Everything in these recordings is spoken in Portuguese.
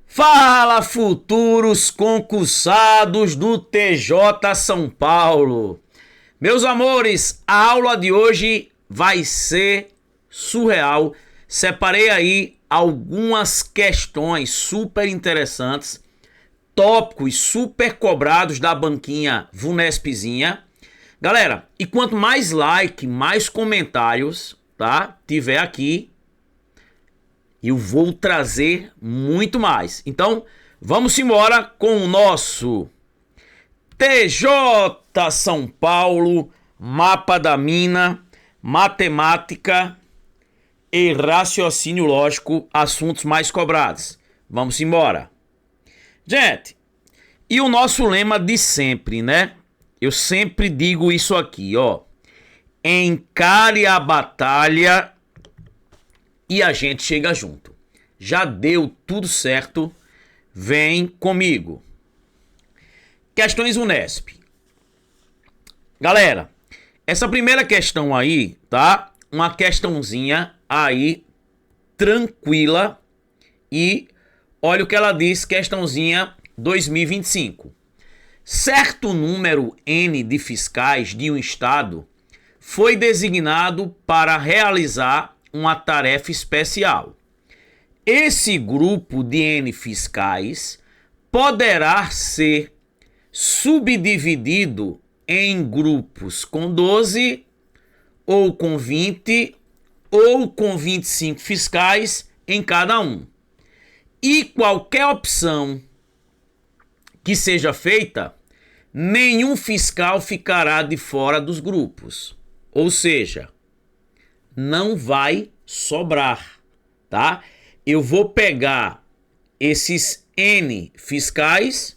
Fala, futuros concursados do TJ São Paulo. Meus amores, a aula de hoje vai ser surreal. Separei aí algumas questões super interessantes, tópicos super cobrados da banquinha Vunespzinha. Galera, e quanto mais like, mais comentários, tá, tiver aqui, eu vou trazer muito mais. Então, vamos embora com o nosso TJ São Paulo, mapa da mina, matemática e raciocínio lógico, assuntos mais cobrados. Vamos embora. Gente, e o nosso lema de sempre, né? Eu sempre digo isso aqui, ó. Encare a batalha e a gente chega junto. Já deu tudo certo, vem comigo. Questões Unesp. Galera, essa primeira questão aí, tá? Uma questãozinha aí, tranquila. E olha o que ela diz, questãozinha 2025. Certo número N de fiscais de um estado foi designado para realizar uma tarefa especial. Esse grupo de N fiscais poderá ser subdividido em grupos com 12, ou com 20, ou com 25 fiscais em cada um. E qualquer opção que seja feita, nenhum fiscal ficará de fora dos grupos. Ou seja, não vai sobrar, tá? Eu vou pegar esses N fiscais,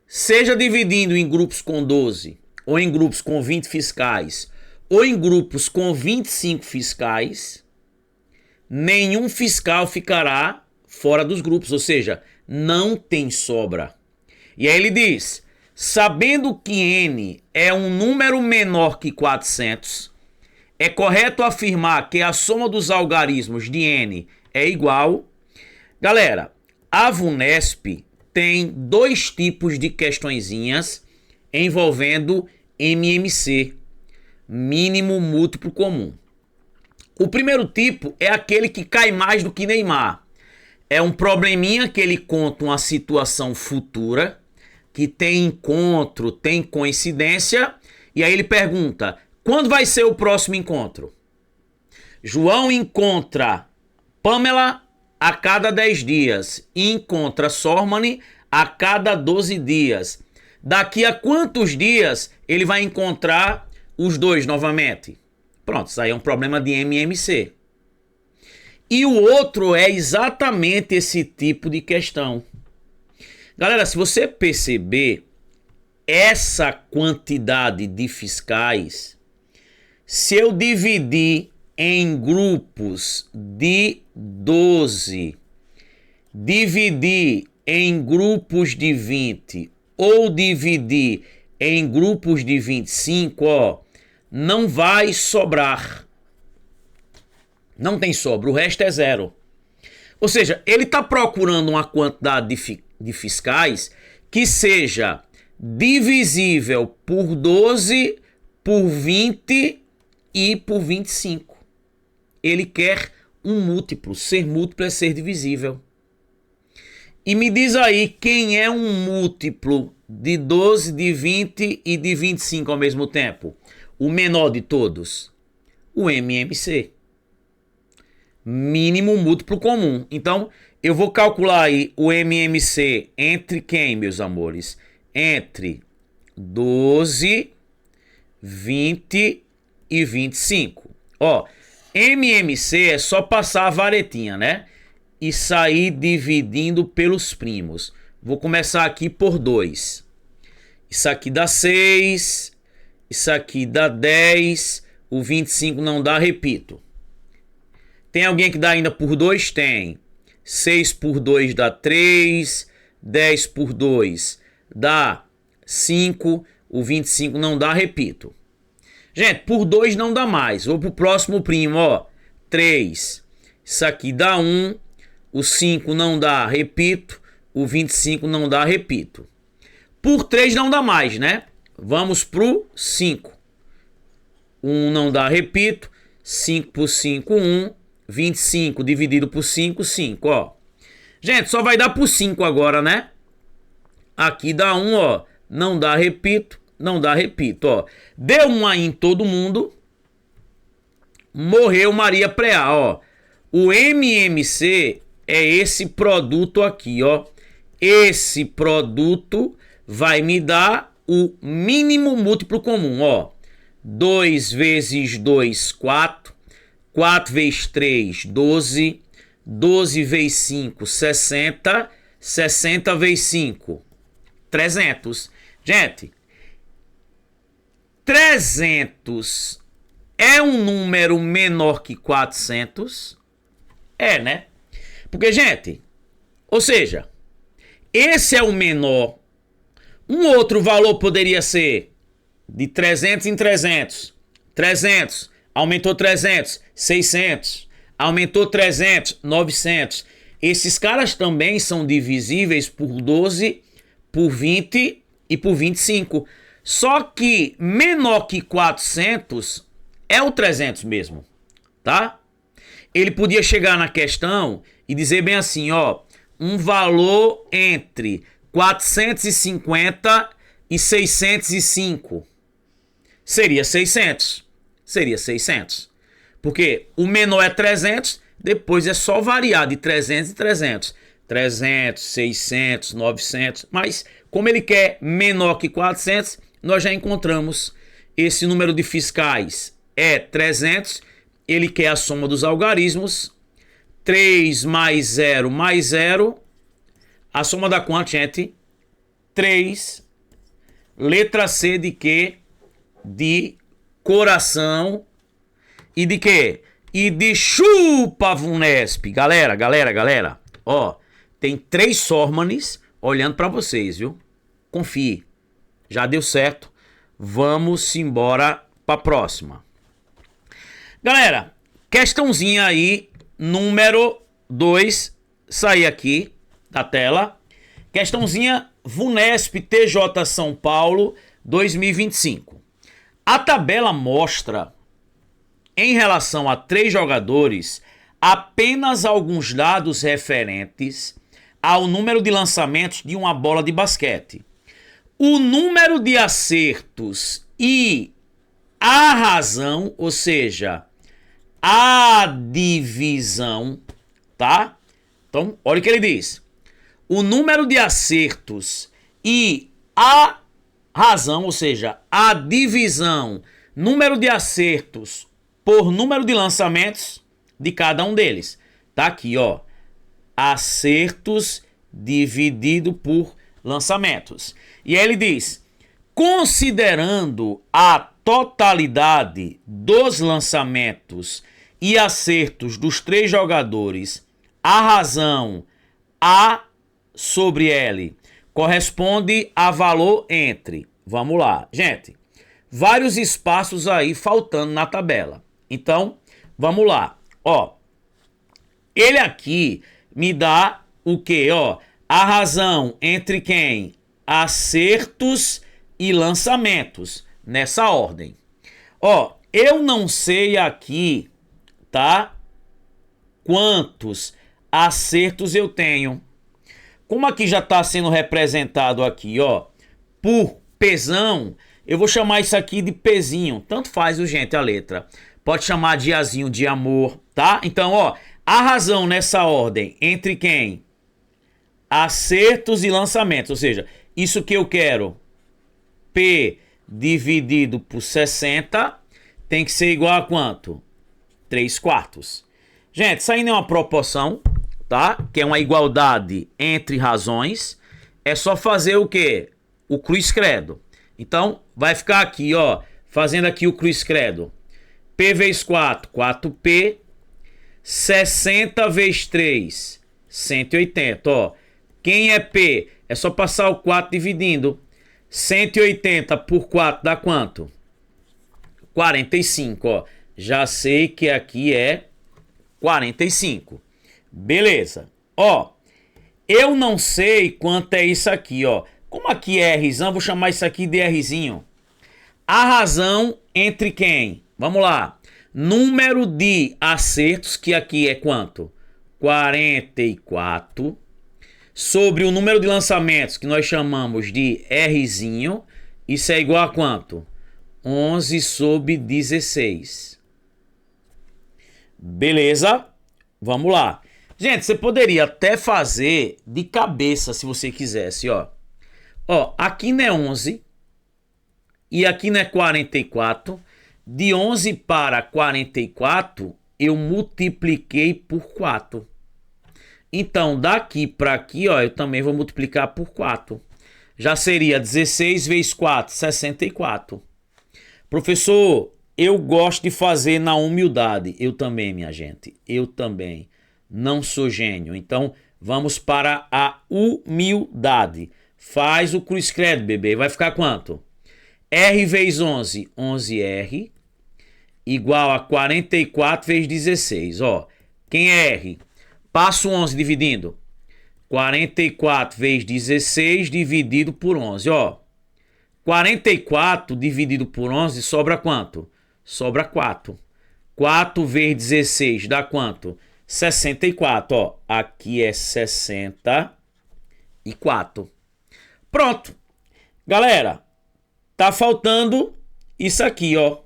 seja dividindo em grupos com 12, ou em grupos com 20 fiscais, ou em grupos com 25 fiscais, nenhum fiscal ficará fora dos grupos, ou seja, não tem sobra. E aí ele diz, sabendo que N é um número menor que 400, é correto afirmar que a soma dos algarismos de N é igual. Galera, a Vunesp tem dois tipos de questõezinhas envolvendo MMC, mínimo múltiplo comum. O primeiro tipo é aquele que cai mais do que Neymar. É um probleminha que ele conta uma situação futura, que tem encontro, tem coincidência, e aí ele pergunta: quando vai ser o próximo encontro? João encontra Pamela a cada 10 dias e encontra Sormani a cada 12 dias. Daqui a quantos dias ele vai encontrar os dois novamente? Pronto, isso aí é um problema de MMC. E o outro é exatamente esse tipo de questão. Galera, se você perceber essa quantidade de fiscais, se eu dividir em grupos de 12, dividir em grupos de 20 ou dividir em grupos de 25, ó, não vai sobrar. Não tem sobra, o resto é zero. Ou seja, ele está procurando uma quantidade de fiscais que seja divisível por 12, por 20 e por 25. Ele quer um múltiplo. Ser múltiplo é ser divisível. E me diz aí quem é um múltiplo de 12, de 20 e de 25 ao mesmo tempo? O menor de todos? O MMC. Mínimo múltiplo comum. Então, eu vou calcular aí o MMC entre quem, meus amores? Entre 12, 20 e 25. Ó, MMC é só passar a varetinha, né? E sair dividindo pelos primos. Vou começar aqui por 2. Isso aqui dá 6. Isso aqui dá 10. O 25 não dá, repito. Tem alguém que dá ainda por 2? Tem. 6 por 2 dá 3. 10 por 2 dá 5. O 25 não dá, repito. Gente, por 2 não dá mais. Vou pro próximo primo, ó. 3. Isso aqui dá 1. O 5 não dá, repito. O 25 não dá, repito. Por 3 não dá mais, né? Vamos pro 5. 1 não dá, repito. 5 por 5, 1. 25 dividido por 5, 5, ó. Gente, só vai dar por 5 agora, né? Aqui dá 1, ó. Não dá, repito. Não dá, repito, ó. Deu 1 aí em todo mundo. Morreu Maria Preá, ó. O MMC é esse produto aqui, ó. Esse produto vai me dar o mínimo múltiplo comum, ó. 2 vezes 2, 4. 4 vezes 3, 12. 12 vezes 5, 60. 60 vezes 5, 300. Gente, 300 é um número menor que 400? É, né? Porque, gente, ou seja, esse é o menor. Um outro valor poderia ser de 300 em 300. 300, aumentou 300, 600. Aumentou 300, 900. Esses caras também são divisíveis por 12, por 20 e por 25. Só que menor que 400 é o 300 mesmo, tá? Ele podia chegar na questão e dizer bem assim, ó, um valor entre 450 e 605. Seria 600. Seria 600. Porque o menor é 300, depois é só variar de 300 e 300. 300, 600, 900. Mas como ele quer menor que 400, nós já encontramos esse número de fiscais. É 300. Ele quer a soma dos algarismos. 3 mais 0 mais 0. A soma dá quanto, gente? 3. Letra C de quê? De coração. E de quê? E de chupa Vunesp. Galera. Ó, tem 3 Sormanes olhando pra vocês, viu? Confie. Já deu certo. Vamos embora pra próxima. Galera, questãozinha aí, número 2. Sair aqui da tela. Questãozinha Vunesp TJ São Paulo 2025. A tabela mostra, em relação a 3 jogadores, apenas alguns dados referentes ao número de lançamentos de uma bola de basquete. O número de acertos e a razão, ou seja, a divisão, tá? Então, olha o que ele diz. O número de acertos e a razão, ou seja, a divisão, número de acertos por número de lançamentos de cada um deles. Tá aqui, ó. Acertos dividido por lançamentos. E aí ele diz, considerando a totalidade dos lançamentos e acertos dos 3 jogadores, a razão A sobre L corresponde a valor entre, vamos lá, gente, vários espaços aí faltando na tabela. Então, vamos lá, ó, ele aqui me dá o que, ó, a razão entre quem? Acertos e lançamentos, nessa ordem. Ó, eu não sei aqui, tá, quantos acertos eu tenho. Como aqui já está sendo representado aqui, ó, por Pzão, eu vou chamar isso aqui de Pzinho. Tanto faz, gente, a letra. Pode chamar de Azinho de amor, tá? Então, ó, a razão nessa ordem entre quem? Acertos e lançamentos, ou seja, isso que eu quero, P dividido por 60, tem que ser igual a quanto? 3/4. Gente, isso aí não é uma proporção, tá? Que é uma igualdade entre razões. É só fazer o quê? O cruz credo. Então, vai ficar aqui, ó, fazendo aqui o cruz credo. P vezes 4, 4P. 60 vezes 3, 180, ó. Quem é P? É só passar o 4 dividindo. 180 por 4 dá quanto? 45, ó. Já sei que aqui é 45. Beleza. Ó, eu não sei quanto é isso aqui, ó. Como aqui é Rzão, vou chamar isso aqui de Rzinho. A razão entre quem? Vamos lá. Número de acertos, que aqui é quanto? 44. Sobre o número de lançamentos, que nós chamamos de Rzinho. Isso é igual a quanto? 11 sobre 16. Beleza? Vamos lá. Gente, você poderia até fazer de cabeça, se você quisesse, ó. Ó, aqui não é 11 e aqui não é 44. De 11 para 44, eu multipliquei por 4. Então, daqui para aqui, ó, eu também vou multiplicar por 4. Já seria 16 vezes 4, 64. Professor, eu gosto de fazer na humildade. Eu também, minha gente. Eu também. Não sou gênio. Então, vamos para a humildade. Faz o cruz credo, bebê. Vai ficar quanto? R vezes 11, 11R, igual a 44 vezes 16. Ó, quem é R? Passa o 11 dividindo. 44 vezes 16 dividido por 11. Ó, 44 dividido por 11 sobra quanto? Sobra 4. 4 vezes 16 dá quanto? 64. Ó, aqui é 64. Pronto. Galera, tá faltando isso aqui, ó.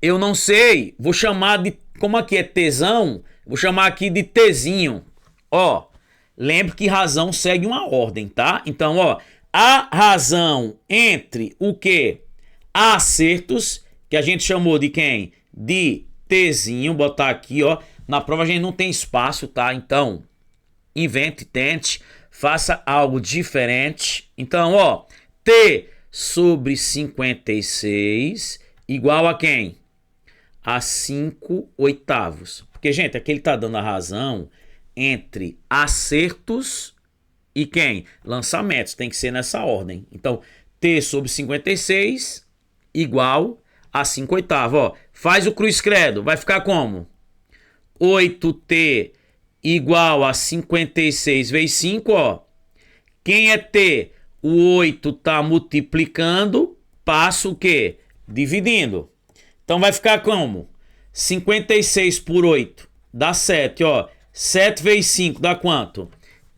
Eu não sei, vou chamar de, como aqui é tesão, vou chamar aqui de tezinho. Ó, lembre que razão segue uma ordem, tá? Então, ó, a razão entre o que? Acertos, que a gente chamou de quem? De tezinho, botar aqui, ó. Na prova a gente não tem espaço, tá? Então, invente, tente, faça algo diferente. Então, ó, T sobre 56 igual a quem? A 5 oitavos. Porque, gente, aqui ele tá dando a razão entre acertos e quem? Lançamentos. Tem que ser nessa ordem. Então, T sobre 56 igual a 5 oitavos. Ó, faz o cruz credo. Vai ficar como? 8T igual a 56 vezes 5, ó. Quem é T? O 8 tá multiplicando, passa o quê? Dividindo. Então vai ficar como? 56 por 8 dá 7, ó. 7 vezes 5 dá quanto?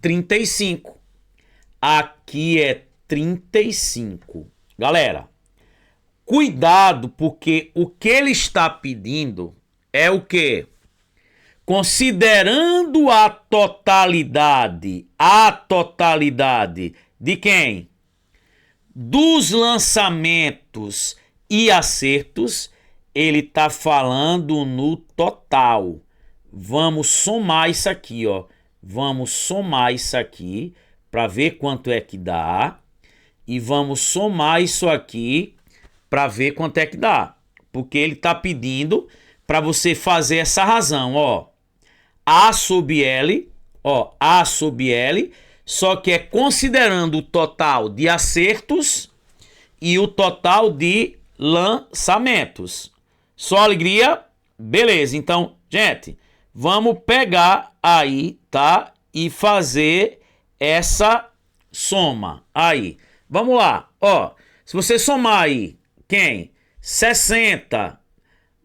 35. Aqui é 35. Galera, cuidado, porque o que ele está pedindo é o quê? Considerando a totalidade de quem? Dos lançamentos e acertos, ele está falando no total. Vamos somar isso aqui, ó. Vamos somar isso aqui para ver quanto é que dá. E vamos somar isso aqui para ver quanto é que dá. Porque ele está pedindo para você fazer essa razão, ó. A sobre L, ó, A sobre L, só que é considerando o total de acertos e o total de lançamentos. Só alegria? Beleza, então, gente, vamos pegar aí, tá? E fazer essa soma aí. Vamos lá, ó, se você somar aí, quem? 60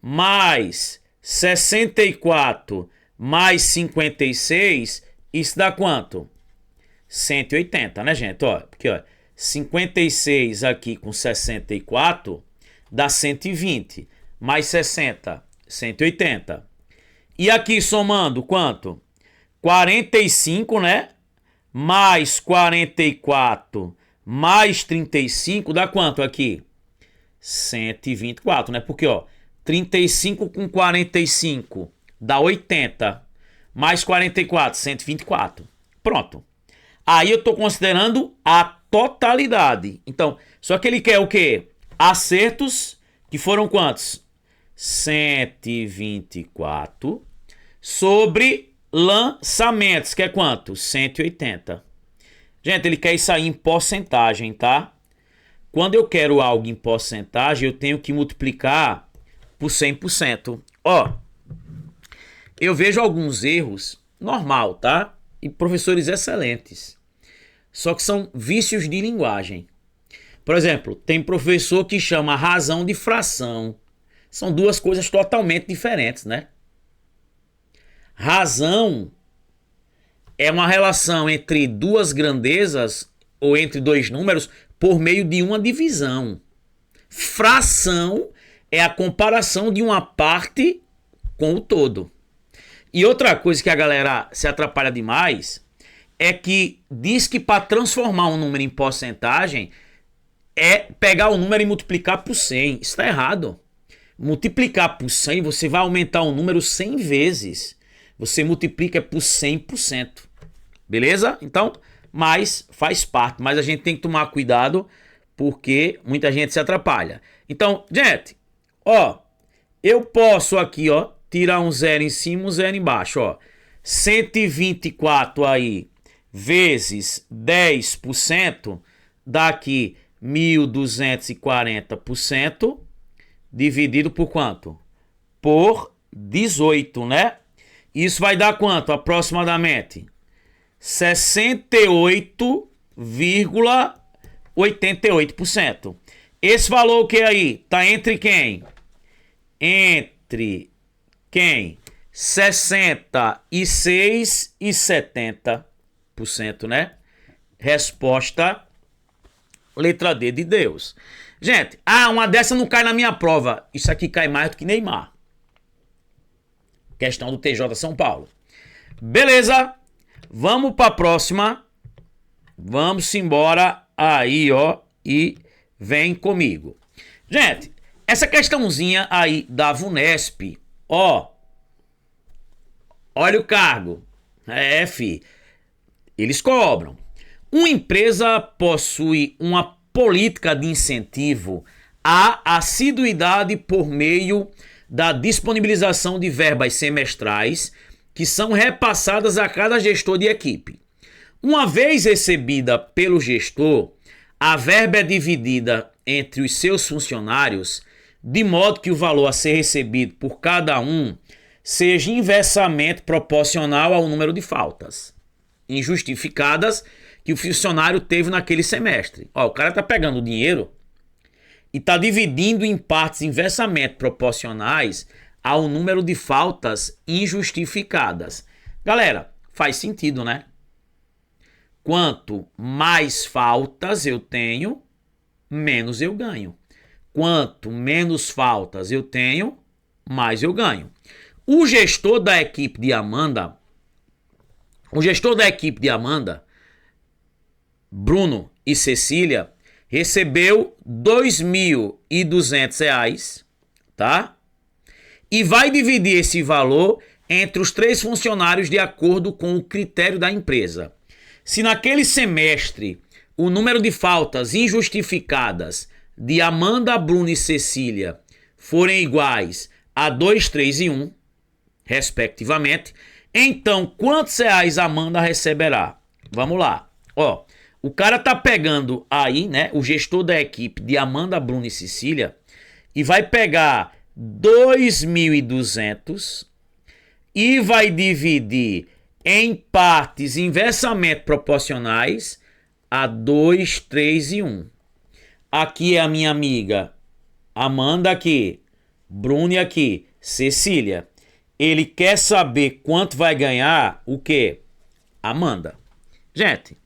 mais 64 mais 56, isso dá quanto? 180, né, gente? Ó, porque, ó, 56 aqui com 64 dá 120. Mais 60, 180. E aqui somando quanto? 45, né? Mais 44, mais 35 dá quanto aqui? 124, né? Porque, ó, 35 com 45 dá 80, mais 44, 124. Pronto. Aí eu estou considerando a totalidade. Então, só que ele quer o quê? Acertos, que foram quantos? 124, sobre lançamentos, que é quanto? 180. Gente, ele quer isso aí em porcentagem, tá? Quando eu quero algo em porcentagem, eu tenho que multiplicar por 100%. Ó, eu vejo alguns erros normal, tá? E professores excelentes. Só que são vícios de linguagem. Por exemplo, tem professor que chama razão de fração. São duas coisas totalmente diferentes, né? Razão é uma relação entre duas grandezas ou entre dois números por meio de uma divisão. Fração é a comparação de uma parte com o todo. E outra coisa que a galera se atrapalha demais é que diz que para transformar um número em porcentagem é pegar o número e multiplicar por 100. Isso está errado. Multiplicar por 100, você vai aumentar o número 100 vezes. Você multiplica por 100%. Beleza? Então, mas faz parte. Mas a gente tem que tomar cuidado porque muita gente se atrapalha. Então, gente, ó, eu posso aqui, ó, tirar um zero em cima, um zero embaixo, ó. 124 aí vezes 10% dá aqui 1.240% dividido por quanto? Por 18, né? Isso vai dar quanto aproximadamente? 68,88%. Esse valor que aí tá entre quem? Entre quem? 66 e 70%, né? Resposta letra D de Deus. Gente, uma dessa não cai na minha prova. Isso aqui cai mais do que Neymar. Questão do TJ São Paulo. Beleza? Vamos para a próxima. Vamos embora aí, ó, e vem comigo. Gente, essa questãozinha aí da VUNESP, ó, olha o cargo. Fi, eles cobram. Uma empresa possui uma política de incentivo à assiduidade por meio da disponibilização de verbas semestrais que são repassadas a cada gestor de equipe. Uma vez recebida pelo gestor, a verba é dividida entre os seus funcionários de modo que o valor a ser recebido por cada um seja inversamente proporcional ao número de faltas injustificadas que o funcionário teve naquele semestre. Ó, o cara tá pegando o dinheiro e tá dividindo em partes inversamente proporcionais ao número de faltas injustificadas. Galera, faz sentido, né? Quanto mais faltas eu tenho, menos eu ganho. Quanto menos faltas eu tenho, mais eu ganho. O gestor da equipe de Amanda, Bruno e Cecília, recebeu R$ 2.200, tá? E vai dividir esse valor entre os 3 funcionários de acordo com o critério da empresa. Se naquele semestre o número de faltas injustificadas de Amanda, Bruno e Cecília forem iguais a 2, 3 e 1, respectivamente, então quantos reais Amanda receberá? Vamos lá. Ó, o cara tá pegando aí, né, o gestor da equipe de Amanda, Bruno e Cecília, e vai pegar 2.200 e vai dividir em partes inversamente proporcionais a 2, 3 e 1. Aqui é a minha amiga Amanda, aqui, Bruno e aqui, Cecília. Ele quer saber quanto vai ganhar o quê? Amanda. Gente,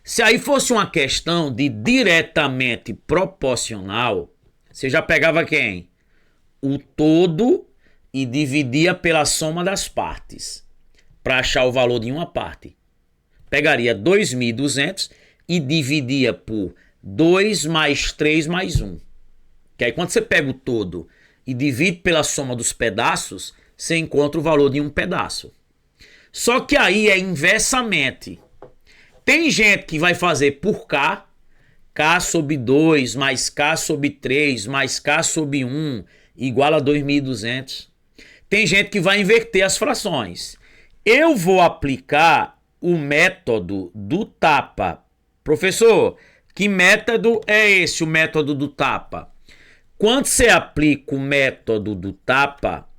se aí fosse uma questão de diretamente proporcional, você já pegava quem? O todo e dividia pela soma das partes para achar o valor de uma parte. Pegaria 2.200 e dividia por 2 mais 3 mais 1. Que aí quando você pega o todo e divide pela soma dos pedaços, você encontra o valor de um pedaço. Só que aí é inversamente. Tem gente que vai fazer por K, K sobre 2 mais K sobre 3 mais K sobre 1 igual a 2.200. Tem gente que vai inverter as frações. Eu vou aplicar o método do tapa. Professor, que método é esse, o método do tapa? Quando você aplica o método do tapa,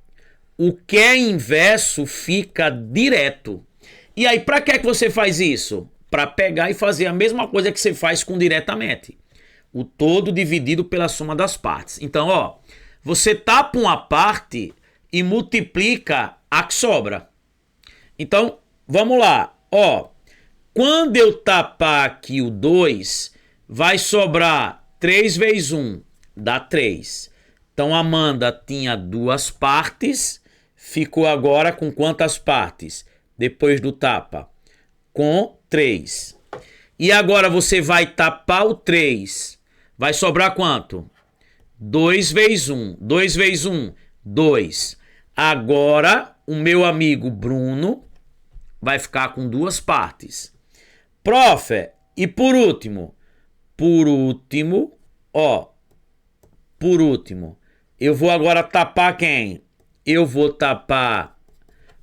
o que é inverso fica direto. E aí, para que é que você faz isso? Para pegar e fazer a mesma coisa que você faz com diretamente. O todo dividido pela soma das partes. Então, ó, você tapa uma parte e multiplica a que sobra. Então, vamos lá. Ó, quando eu tapar aqui o 2, vai sobrar 3 vezes 1, dá 3. Então, a Amanda tinha duas partes, ficou agora com quantas partes? Depois do tapa? Com 3. E agora você vai tapar o 3. Vai sobrar quanto? 2 vezes 1. 2 vezes 1, 2. Agora, o meu amigo Bruno vai ficar com duas partes. Prof, e por último? Por último, ó. Por último, eu vou agora tapar quem? Eu vou tapar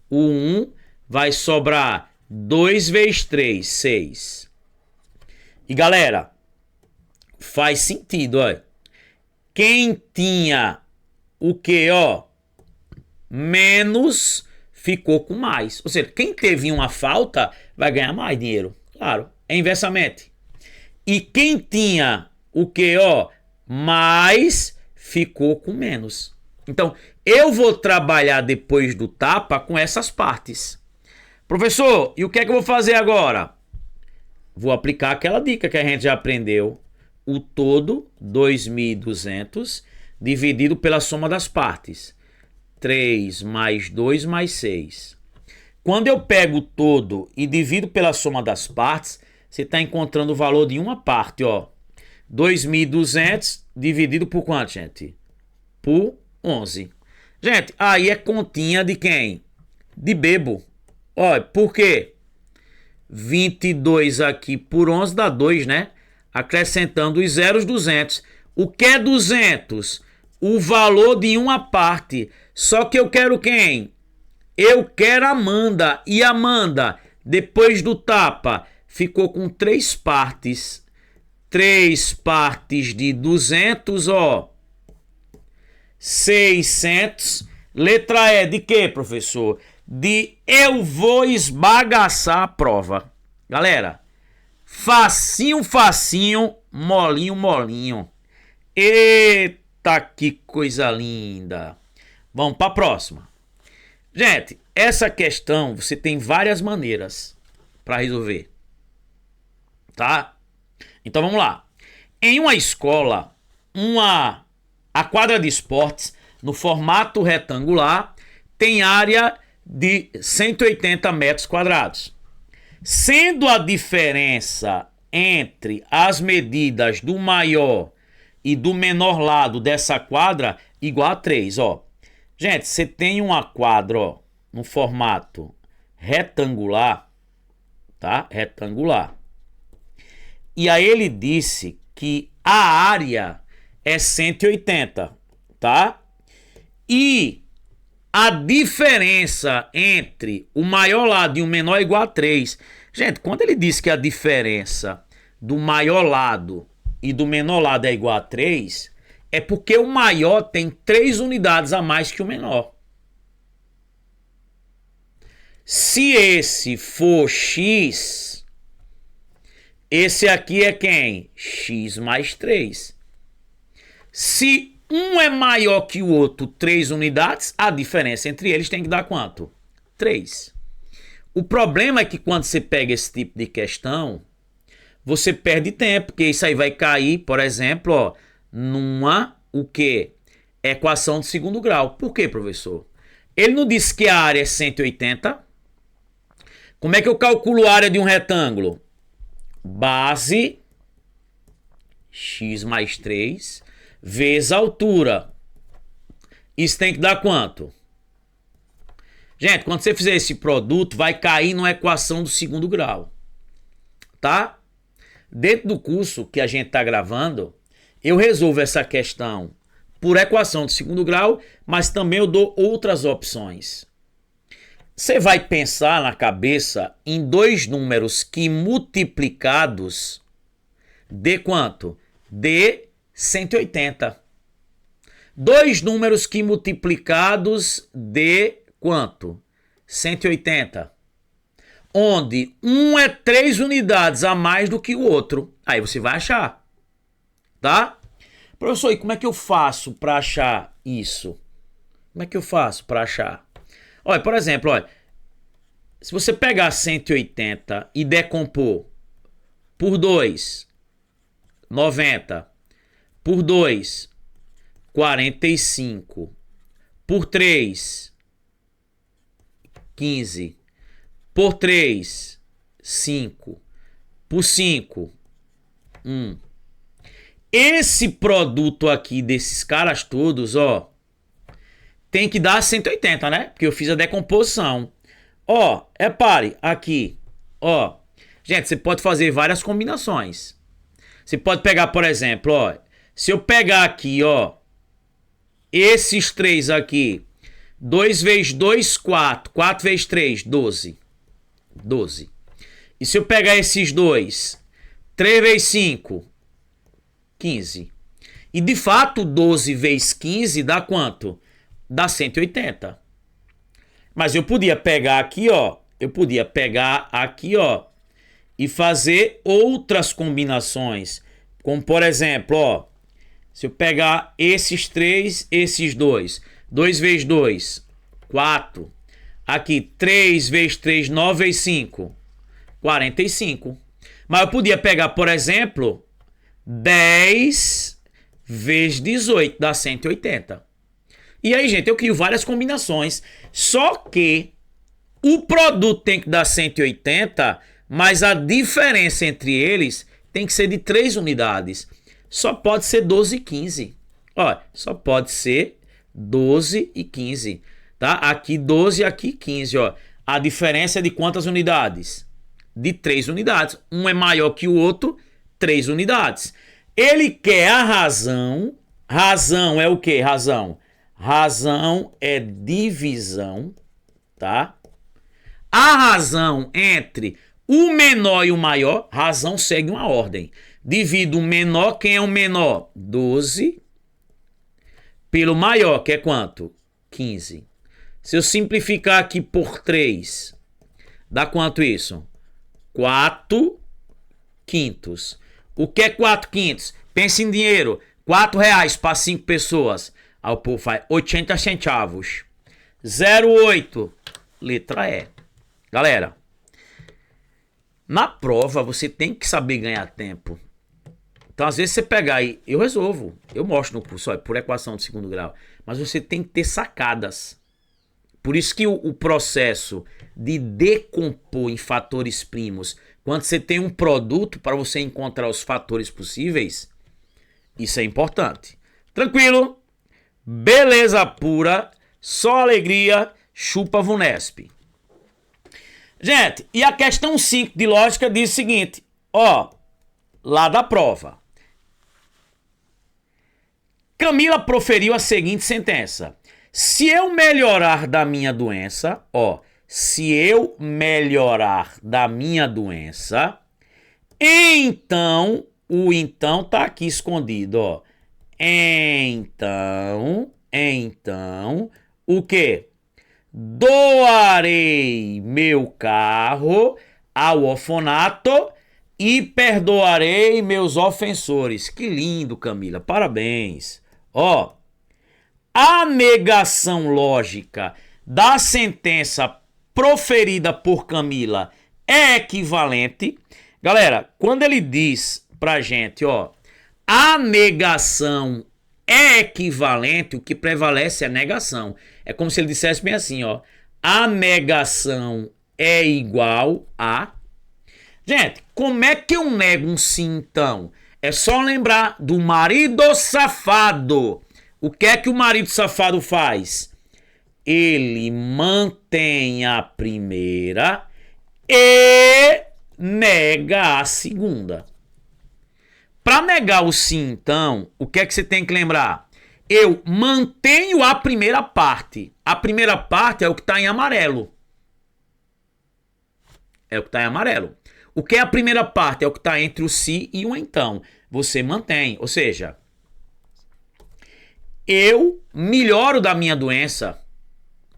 o 1. Vai sobrar 2 vezes 3, 6. E galera, faz sentido, ó. Quem tinha o que, ó? Menos ficou com mais. Ou seja, quem teve uma falta vai ganhar mais dinheiro. Claro, é inversamente. E quem tinha o que, ó? Mais ficou com menos. Então, eu vou trabalhar depois do tapa com essas partes. Professor, e o que é que eu vou fazer agora? Vou aplicar aquela dica que a gente já aprendeu. O todo, 2.200, dividido pela soma das partes. 3 mais 2 mais 6. Quando eu pego o todo e divido pela soma das partes, você está encontrando o valor de uma parte, ó. 2.200 dividido por quanto, gente? Por 11. Gente, aí é continha de quem? De bebo. Olha, por quê? 22 aqui por 11 dá 2, né? Acrescentando os zeros, 200. O que é 200? O valor de uma parte. Só que eu quero quem? Eu quero Amanda. E Amanda, depois do tapa, ficou com 3 partes. 3 partes de 200, ó. 600. Letra E de quê, professor? De eu vou esbagaçar a prova. Galera, facinho, facinho, molinho, molinho. Eita, que coisa linda. Vamos para a próxima. Gente, essa questão você tem várias maneiras para resolver. Tá? Então vamos lá. Em uma escola, a quadra de esportes, no formato retangular, tem área de 180 metros quadrados. Sendo a diferença entre as medidas do maior e do menor lado dessa quadra igual a 3, ó. Gente, você tem uma quadra, ó, no formato retangular, tá? Retangular. E aí ele disse que a área é 180, tá? E a diferença entre o maior lado e o menor é igual a 3. Gente, quando ele disse que a diferença do maior lado e do menor lado é igual a 3, é porque o maior tem 3 unidades a mais que o menor. Se esse for x, esse aqui é quem? X mais 3. Se um é maior que o outro 3 unidades, a diferença entre eles tem que dar quanto? 3. O problema é que quando você pega esse tipo de questão, você perde tempo, porque isso aí vai cair, por exemplo, ó, numa, o quê? Equação de segundo grau. Por quê, professor? Ele não disse que a área é 180. Como é que eu calculo a área de um retângulo? Base x mais 3 vezes a altura. Isso tem que dar quanto? Gente, quando você fizer esse produto, vai cair numa equação do segundo grau. Tá? Dentro do curso que a gente está gravando, eu resolvo essa questão por equação de segundo grau, mas também eu dou outras opções. Você vai pensar na cabeça em dois números que multiplicados dê quanto? Dê 180. Dois números que multiplicados de quanto? 180. Onde um é 3 unidades a mais do que o outro. Aí você vai achar. Tá? Professor, e como é que eu faço para achar isso? Como é que eu faço para achar? Olha, por exemplo, olha, se você pegar 180 e decompor por 2, 90, por 2, 45, por 3, 15, por 3, 5, por 5, 1. Esse produto aqui desses caras todos, ó, tem que dar 180, né? Porque eu fiz a decomposição. Ó, repare aqui, ó. Gente, você pode fazer várias combinações. Você pode pegar, por exemplo, ó, se eu pegar aqui, ó, esses três aqui, 2 vezes 2, 4, 4 vezes 3, 12. 12. E se eu pegar esses dois, 3 vezes 5, 15. E de fato, 12 vezes 15 dá quanto? Dá 180. Mas eu podia pegar aqui, ó. Eu podia pegar aqui, ó. E fazer outras combinações. Como, por exemplo, ó. Se eu pegar esses três, esses dois. 2 vezes 2, 4. Aqui, 3 vezes 3, 9 vezes 5, 45. Mas eu podia pegar, por exemplo, 10 vezes 18, dá 180. E aí, gente, eu crio várias combinações. Só que o produto tem que dar 180, mas a diferença entre eles tem que ser de 3 unidades. Só pode ser 12 e 15. Ó, só pode ser 12 e 15. Tá? Aqui 12 e aqui 15. Ó. A diferença é de quantas unidades? De 3 unidades. Um é maior que o outro, 3 unidades. Ele quer a razão. Razão é o quê? Razão. Razão é divisão, tá? A razão entre o menor e o maior, razão segue uma ordem. Divido o menor, quem é o menor? 12 pelo maior, que é quanto? 15. Se eu simplificar aqui por 3, dá quanto isso? 4 quintos. O que é 4 quintos? Pense em dinheiro. R$4 para 5 pessoas. Aí o povo faz 80 centavos. 0,8. Letra E. Galera, na prova você tem que saber ganhar tempo. Então, às vezes, você pegar aí, eu resolvo. Eu mostro no curso, olha, por equação de segundo grau. Mas você tem que ter sacadas. Por isso que o processo de decompor em fatores primos, quando você tem um produto para você encontrar os fatores possíveis, isso é importante. Tranquilo? Beleza pura, só alegria, chupa Vunesp. Gente, e a questão 5 de lógica diz o seguinte, ó, lá da prova. Camila proferiu a seguinte sentença. Se eu melhorar da minha doença, ó, se eu melhorar da minha doença, então, o então tá aqui escondido, ó. Então, o quê? Doarei meu carro ao orfanato e perdoarei meus ofensores. Que lindo, Camila. Parabéns. Ó, a negação lógica da sentença proferida por Camila é equivalente. Galera, quando ele diz pra gente, ó, a negação é equivalente, o que prevalece é a negação. É como se ele dissesse bem assim, ó. A negação é igual a... Gente, como é que eu nego um sim, então? É só lembrar do marido safado. O que é que o marido safado faz? Ele mantém a primeira e nega a segunda. Para negar o sim, então, o que é que você tem que lembrar? Eu mantenho a primeira parte. A primeira parte é o que está em amarelo. É o que está em amarelo. O que é a primeira parte? É o que está entre o se e o então. Você mantém. Ou seja, eu melhoro da minha doença.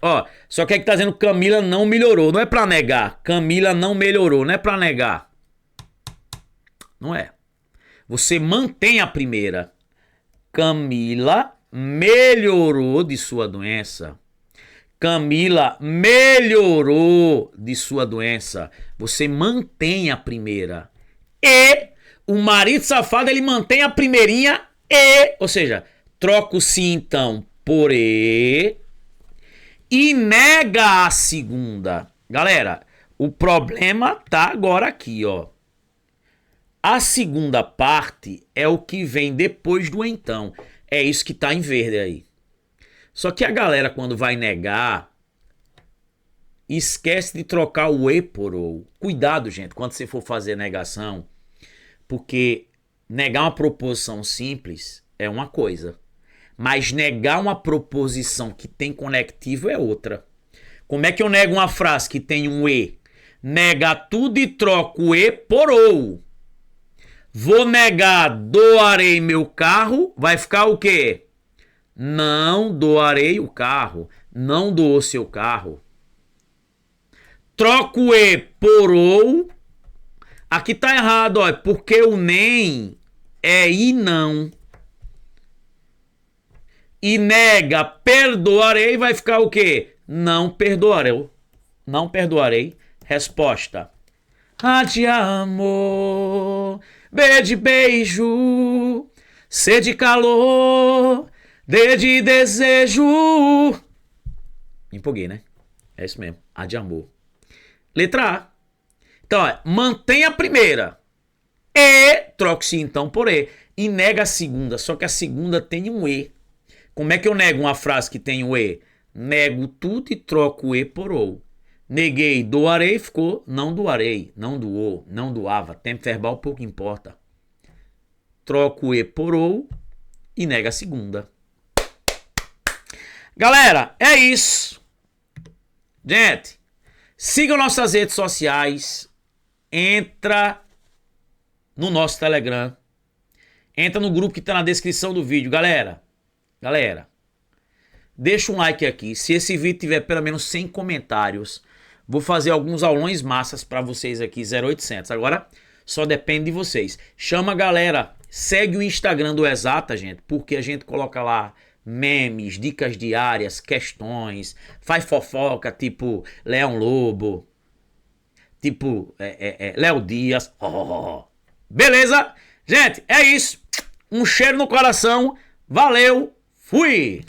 Ó, só que aqui tá dizendo Camila não melhorou. Não é pra negar. Camila não melhorou. Não é pra negar. Não é. Você mantém a primeira. Camila melhorou de sua doença. Camila melhorou de sua doença. Você mantém a primeira. E o marido safado, ele mantém a primeirinha e, ou seja, troca o sim então por e nega a segunda. Galera, o problema tá agora aqui, ó. A segunda parte é o que vem depois do então. É isso que tá em verde aí. Só que a galera, quando vai negar, esquece de trocar o e por ou. Cuidado, gente, quando você for fazer negação, porque negar uma proposição simples é uma coisa, mas negar uma proposição que tem conectivo é outra. Como é que eu nego uma frase que tem um e? Nega tudo e troco o e por ou. Vou negar doarei meu carro, vai ficar o quê? Não doarei o carro. Não doou seu carro. Troco e por ou. Aqui tá errado, ó. Porque o nem é e não. E nega perdoarei, vai ficar o quê? Não perdoarei. Não perdoarei. Resposta. A de amor, B de beijo, C de calor, D de desejo. Me empolguei, né? É isso mesmo. A de amor. Letra A. Então, ó, mantém a primeira. E, troca-se então por E. E nega a segunda. Só que a segunda tem um E. Como é que eu nego uma frase que tem um E? Nego tudo e troco o E por ou. Neguei, doarei, ficou não doarei, não doou, não doava. Tempo verbal pouco importa. Troco o e por ou e nega a segunda. Galera, é isso. Gente, sigam nossas redes sociais. Entra no nosso Telegram. Entra no grupo que tá na descrição do vídeo. Galera, deixa um like aqui. Se esse vídeo tiver pelo menos 100 comentários, vou fazer alguns aulões massas pra vocês aqui, 0800. Agora, só depende de vocês. Chama a galera, segue o Instagram do Exata, gente, porque a gente coloca lá memes, dicas diárias, questões, faz fofoca, tipo Leão Lobo, tipo Léo Dias. Beleza? Gente, é isso. Um cheiro no coração. Valeu, fui!